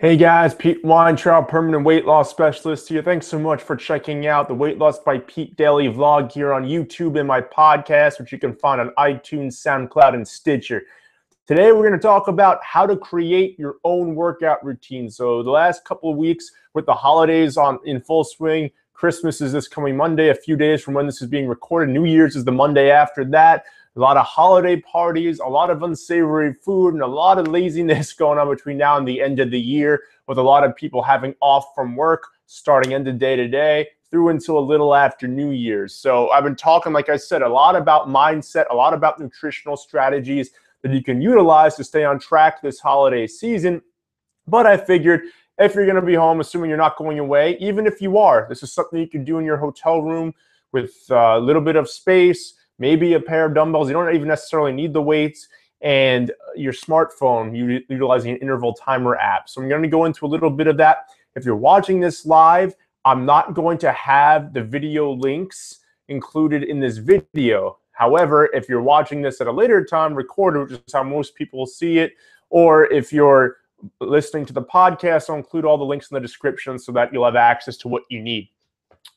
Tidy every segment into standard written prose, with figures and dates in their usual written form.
Hey guys, Pete Weintraub, permanent weight loss specialist here. Thanks so much for checking out the Weight Loss by Pete daily vlog here on YouTube and my podcast, which you can find on iTunes, SoundCloud, and Stitcher. Today we're going to talk about how to create your own workout routine. So the last couple of weeks with the holidays in full swing, Christmas is this coming Monday, a few days from when this is being recorded. New Year's is the Monday after that. A lot of holiday parties, a lot of unsavory food, and a lot of laziness going on between now and the end of the year, with a lot of people having off from work starting end of day to day through until a little after New Year's. So I've been talking, like I said, a lot about mindset, a lot about nutritional strategies that you can utilize to stay on track this holiday season. But I figured if you're going to be home, assuming you're not going away, even if you are, this is something you can do in your hotel room with a little bit of space, maybe a pair of dumbbells. You don't even necessarily need the weights, and your smartphone utilizing an interval timer app. So I'm going to go into a little bit of that. If you're watching this live, I'm not going to have the video links included in this video. However, if you're watching this at a later time, recorded, which is how most people see it, or if you're listening to the podcast, I'll include all the links in the description so that you'll have access to what you need.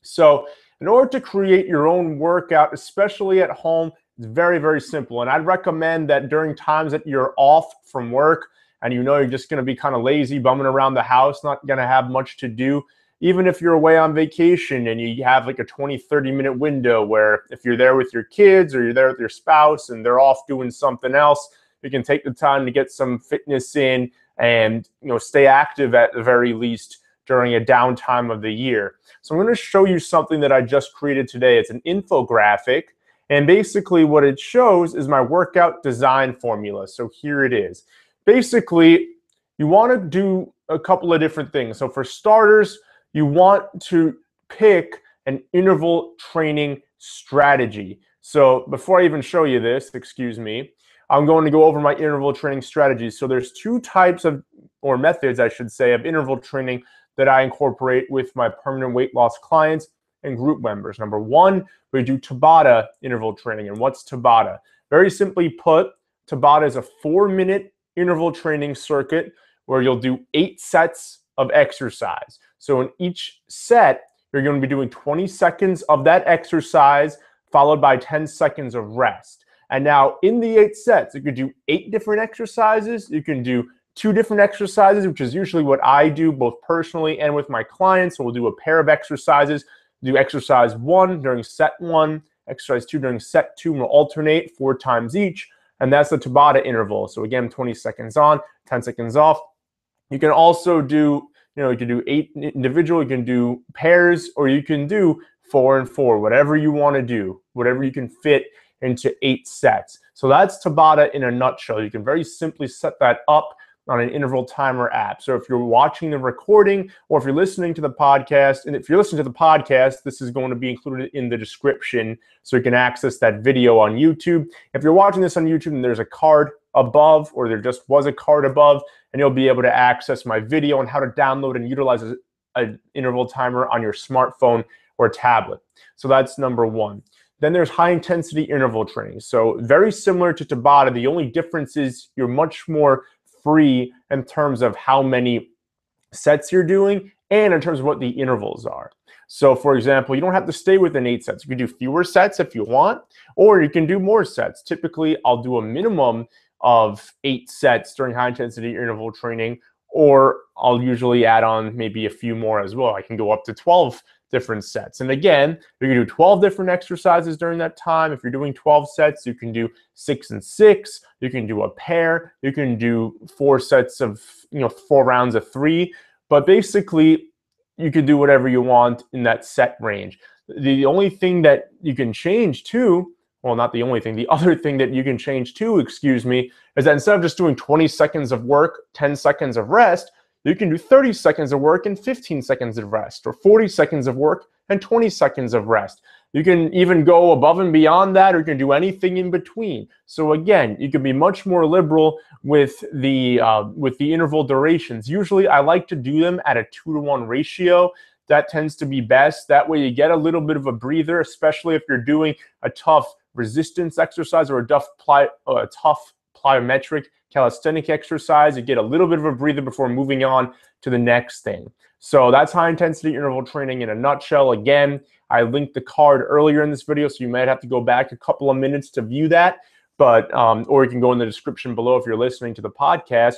So in order to create your own workout, especially at home, it's very, very simple. And I'd recommend that during times that you're off from work and you know you're just going to be kind of lazy, bumming around the house, not going to have much to do, even if you're away on vacation and you have like a 20, 30-minute window where if you're there with your kids or you're there with your spouse and they're off doing something else, you can take the time to get some fitness in and stay active at the very least during a downtime of the year. So I'm going to show you something that I just created today. It's an infographic, and basically what it shows is my workout design formula. So here it is. Basically, you want to do a couple of different things. So for starters, you want to pick an interval training strategy. So before I even show you this, excuse me, I'm going to go over my interval training strategies. So there's two types of, or methods I should say, of interval training that I incorporate with my permanent weight loss clients and group members. Number one, we do Tabata interval training. And what's Tabata? Very simply put, Tabata is a 4-minute interval training circuit where you'll do 8 sets of exercise. So in each set, you're going to be doing 20 seconds of that exercise followed by 10 seconds of rest. And now in the 8 sets, you could do 8 different exercises. You can do 2 different exercises, which is usually what I do both personally and with my clients. So we'll do a pair of exercises, do exercise 1 during set 1, exercise 2 during set 2, and we'll alternate 4 times each. And that's the Tabata interval. So again, 20 seconds on, 10 seconds off. You can also do, you can do 8 individual, you can do pairs, or you can do 4 and 4, whatever you want to do, whatever you can fit into 8 sets. So that's Tabata in a nutshell. You can very simply set that up on an interval timer app. So if you're watching the recording or if you're listening to the podcast, and if you're listening to the podcast, this is going to be included in the description so you can access that video on YouTube. If you're watching this on YouTube and there's a card above, or there just was a card above, and you'll be able to access my video on how to download and utilize an interval timer on your smartphone or tablet. So that's number one. Then there's high intensity interval training. So very similar to Tabata, the only difference is you're much more free in terms of how many sets you're doing and in terms of what the intervals are. So for example, you don't have to stay within 8 sets. You can do fewer sets if you want, or you can do more sets. Typically, I'll do a minimum of 8 sets during high intensity interval training, or I'll usually add on maybe a few more as well. I can go up to 12 different sets. And again, you can do 12 different exercises during that time. If you're doing 12 sets, you can do 6 and 6. You can do a pair. You can do 4 sets of, 4 rounds of 3. But basically, you can do whatever you want in that set range. The only thing that you can change too, well, not the only thing, the other thing that you can change too, excuse me, is that instead of just doing 20 seconds of work, 10 seconds of rest, you can do 30 seconds of work and 15 seconds of rest, or 40 seconds of work and 20 seconds of rest. You can even go above and beyond that, or you can do anything in between. So again, you can be much more liberal with the interval durations. Usually I like to do them at a 2-to-1 ratio. That tends to be best. That way you get a little bit of a breather, especially if you're doing a tough resistance exercise or a tough plyometric calisthenic exercise. You get a little bit of a breather before moving on to the next thing. So that's high intensity interval training in a nutshell. Again, I linked the card earlier in this video, so you might have to go back a couple of minutes to view that, but or you can go in the description below if you're listening to the podcast,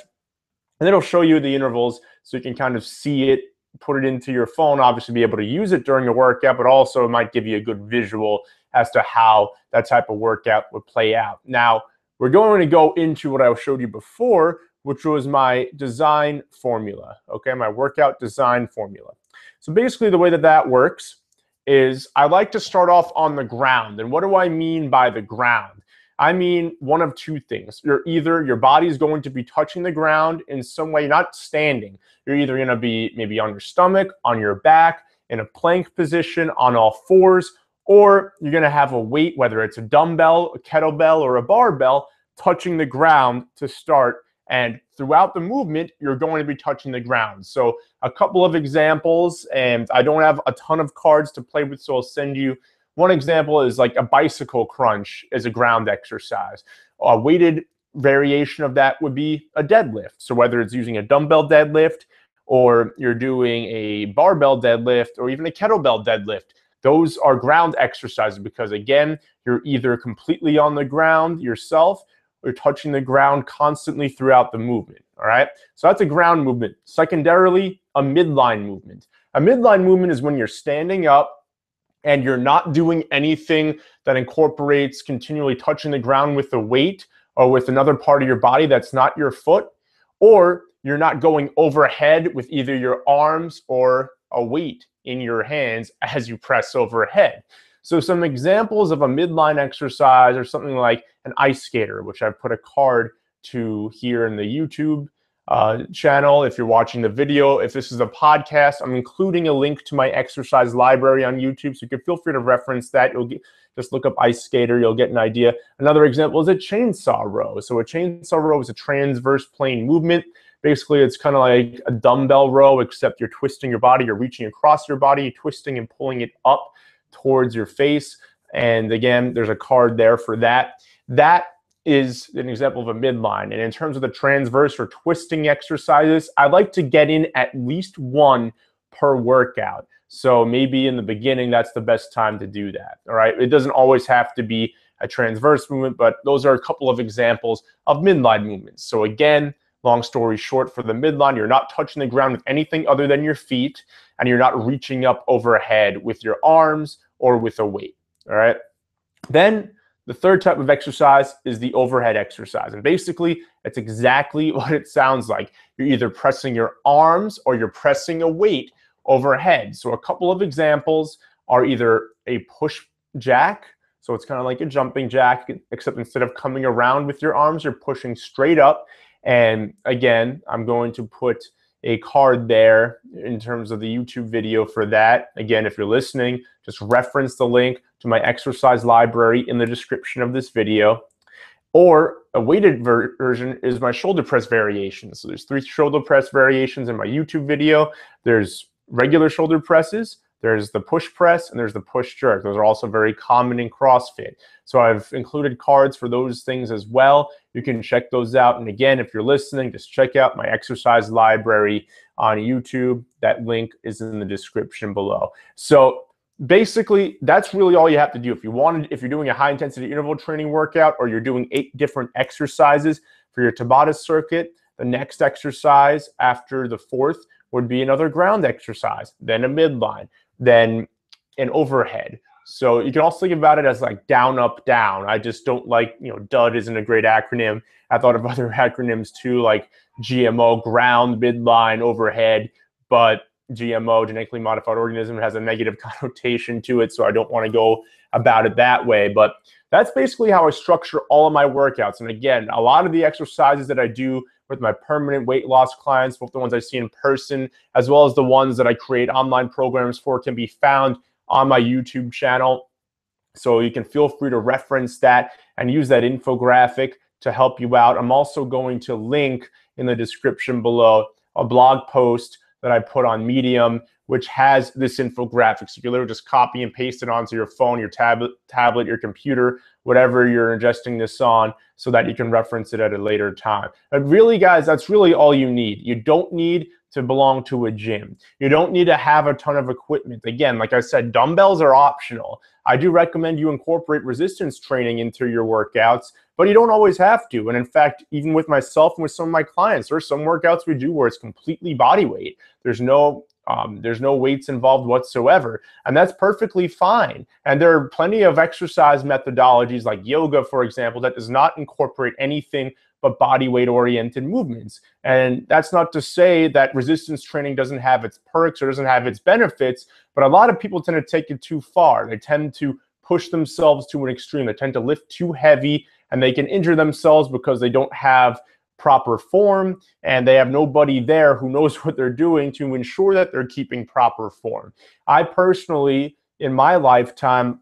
and it'll show you the intervals so you can kind of see it, put it into your phone, obviously be able to use it during the workout, but also it might give you a good visual as to how that type of workout would play out. Now, we're going to go into what I showed you before, which was my design formula, okay, my workout design formula. So basically the way that that works is I like to start off on the ground. And what do I mean by the ground? I mean one of two things. Either your body is going to be touching the ground in some way, not standing. You're either going to be maybe on your stomach, on your back, in a plank position, on all fours, or you're going to have a weight, whether it's a dumbbell, a kettlebell, or a barbell, touching the ground to start. And throughout the movement, you're going to be touching the ground. So a couple of examples, and I don't have a ton of cards to play with, so I'll send you. One example is like a bicycle crunch as a ground exercise. A weighted variation of that would be a deadlift. So whether it's using a dumbbell deadlift, or you're doing a barbell deadlift, or even a kettlebell deadlift, those are ground exercises because, again, you're either completely on the ground yourself, or touching the ground constantly throughout the movement, all right? So that's a ground movement. Secondarily, a midline movement. A midline movement is when you're standing up and you're not doing anything that incorporates continually touching the ground with a weight or with another part of your body that's not your foot, or you're not going overhead with either your arms or a weight in your hands as you press overhead. So some examples of a midline exercise are something like an ice skater, which I've put a card to here in the YouTube channel. If you're watching the video, if this is a podcast, I'm including a link to my exercise library on YouTube, so you can feel free to reference that. Just look up ice skater, you'll get an idea. Another example is a chainsaw row. So a chainsaw row is a transverse plane movement. Basically, it's kind of like a dumbbell row, except you're twisting your body, you're reaching across your body, twisting and pulling it up towards your face. And again, there's a card there for that. That is an example of a midline. And in terms of the transverse or twisting exercises, I like to get in at least one per workout. So maybe in the beginning, that's the best time to do that, all right? It doesn't always have to be a transverse movement, but those are a couple of examples of midline movements. So again, long story short, for the midline, you're not touching the ground with anything other than your feet, and you're not reaching up overhead with your arms or with a weight, all right? Then the third type of exercise is the overhead exercise. And basically, it's exactly what it sounds like. You're either pressing your arms or you're pressing a weight overhead. So a couple of examples are either a push jack. So it's kind of like a jumping jack, except instead of coming around with your arms, you're pushing straight up. And again, I'm going to put a card there in terms of the YouTube video for that. Again, if you're listening, just reference the link to my exercise library in the description of this video. Or a weighted version is my shoulder press variation. So there's 3 shoulder press variations in my YouTube video. There's regular shoulder presses, there's the push press, and there's the push jerk. Those are also very common in CrossFit. So I've included cards for those things as well. You can check those out. And again, if you're listening, just check out my exercise library on YouTube. That link is in the description below. So basically, that's really all you have to do. If you're doing a high intensity interval training workout, or you're doing 8 different exercises for your Tabata circuit, the next exercise after the 4th would be another ground exercise, then a midline, then an overhead. So you can also think about it as like down, up, down. I just don't like, DUD isn't a great acronym. I thought of other acronyms too, like GMO, ground, midline, overhead, but GMO, genetically modified organism, has a negative connotation to it, so I don't want to go about it that way. But that's basically how I structure all of my workouts. And again, a lot of the exercises that I do with my permanent weight loss clients, both the ones I see in person, as well as the ones that I create online programs for, can be found on my YouTube channel. So you can feel free to reference that and use that infographic to help you out. I'm also going to link in the description below a blog post that I put on Medium, which has this infographic. So you can literally just copy and paste it onto your phone, your tablet, your computer, whatever you're ingesting this on, so that you can reference it at a later time. But really, guys, that's really all you need. You don't need to belong to a gym. You don't need to have a ton of equipment. Again, like I said, dumbbells are optional. I do recommend you incorporate resistance training into your workouts, but you don't always have to. And in fact, even with myself and with some of my clients, there are some workouts we do where it's completely body weight. There's no weights involved whatsoever, and that's perfectly fine. And there are plenty of exercise methodologies like yoga, for example, that does not incorporate anything but body weight oriented movements. And that's not to say that resistance training doesn't have its perks or doesn't have its benefits, but a lot of people tend to take it too far. They tend to push themselves to an extreme. They tend to lift too heavy, and they can injure themselves because they don't have proper form, and they have nobody there who knows what they're doing to ensure that they're keeping proper form. I personally, in my lifetime,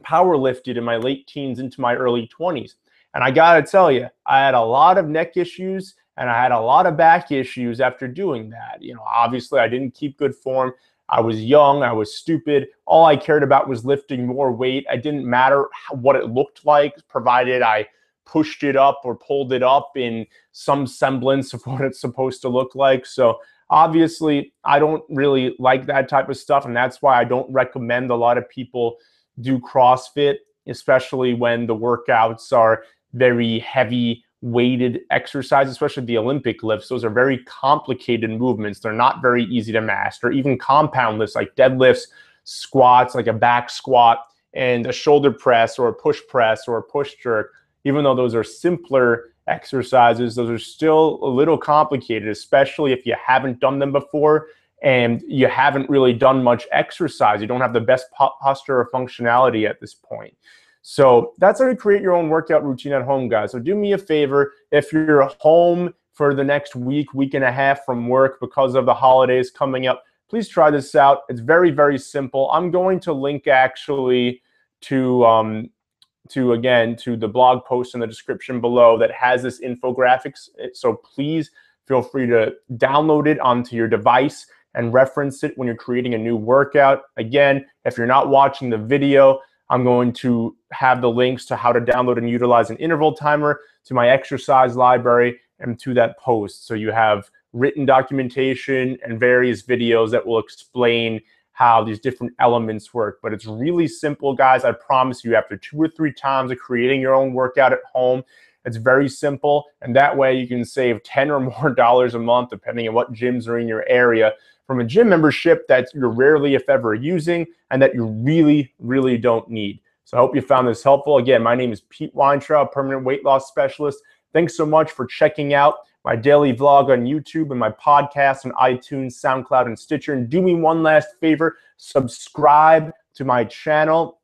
power lifted in my late teens into my early 20s. And I gotta tell you, I had a lot of neck issues and I had a lot of back issues after doing that. You know, obviously I didn't keep good form. I was young, I was stupid. All I cared about was lifting more weight. It didn't matter what it looked like, provided I pushed it up or pulled it up in some semblance of what it's supposed to look like. So obviously I don't really like that type of stuff, and that's why I don't recommend a lot of people do CrossFit, especially when the workouts are very heavy weighted exercise, especially the Olympic lifts. Those are very complicated movements. They're not very easy to master. Even compound lifts like deadlifts, squats, like a back squat, and a shoulder press or a push press or a push jerk, even though those are simpler exercises, those are still a little complicated, especially if you haven't done them before and you haven't really done much exercise. You don't have the best posture or functionality at this point. So that's how to create your own workout routine at home, guys. So do me a favor, if you're home for the next week, week and a half from work because of the holidays coming up, please try this out. It's very, very simple. I'm going to link actually to the blog post in the description below that has this infographics. So please feel free to download it onto your device and reference it when you're creating a new workout. Again, if you're not watching the video, I'm going to have the links to how to download and utilize an interval timer, to my exercise library, and to that post. So you have written documentation and various videos that will explain how these different elements work. But it's really simple, guys. I promise you, after 2 or 3 times of creating your own workout at home, it's very simple. And that way you can save $10 or more a month, depending on what gyms are in your area, from a gym membership that you're rarely, if ever, using and that you really, really don't need. So I hope you found this helpful. Again, my name is Pete Weintraub, permanent weight loss specialist. Thanks so much for checking out my daily vlog on YouTube and my podcast on iTunes, SoundCloud, and Stitcher. And do me one last favor, subscribe to my channel.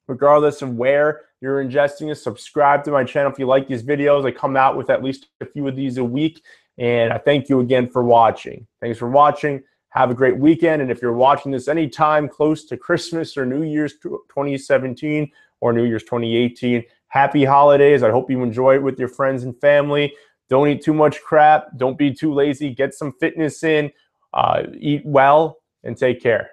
Regardless of where you're ingesting this, subscribe to my channel if you like these videos. I come out with at least a few of these a week. And I thank you again for watching. Thanks for watching. Have a great weekend. And if you're watching this anytime close to Christmas or New Year's 2017 or New Year's 2018, happy holidays. I hope you enjoy it with your friends and family. Don't eat too much crap. Don't be too lazy. Get some fitness in. Eat well and take care.